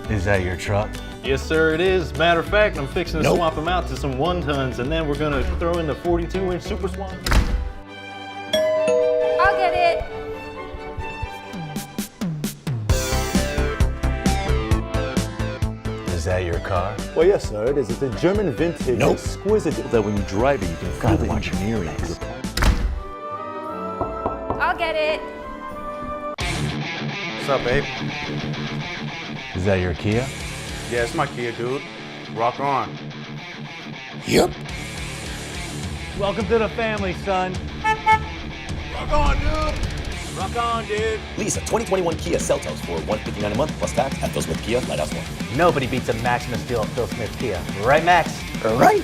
Is that your truck? Yes, sir, it is. Matter of fact, I'm fixing to swap them out to some 1-tons, and then we're gonna throw in the 42-inch Super Swap. I'll get it. Is that your car? Well, yes, sir, it is. It's a German vintage, exquisite, that when you drive it, you can feel the engineering. I'll get it. What's up, babe? Is that your Kia? Yeah, it's my Kia, dude. Rock on. Yep. Welcome to the family, son. Rock on, dude. Rock on, dude. Lease a 2021 Kia Seltos for $159 a month plus tax at Phil Smith Kia, Lighthouse Point. Nobody beats a Maximus deal at Phil Smith Kia. Right, Max? Right.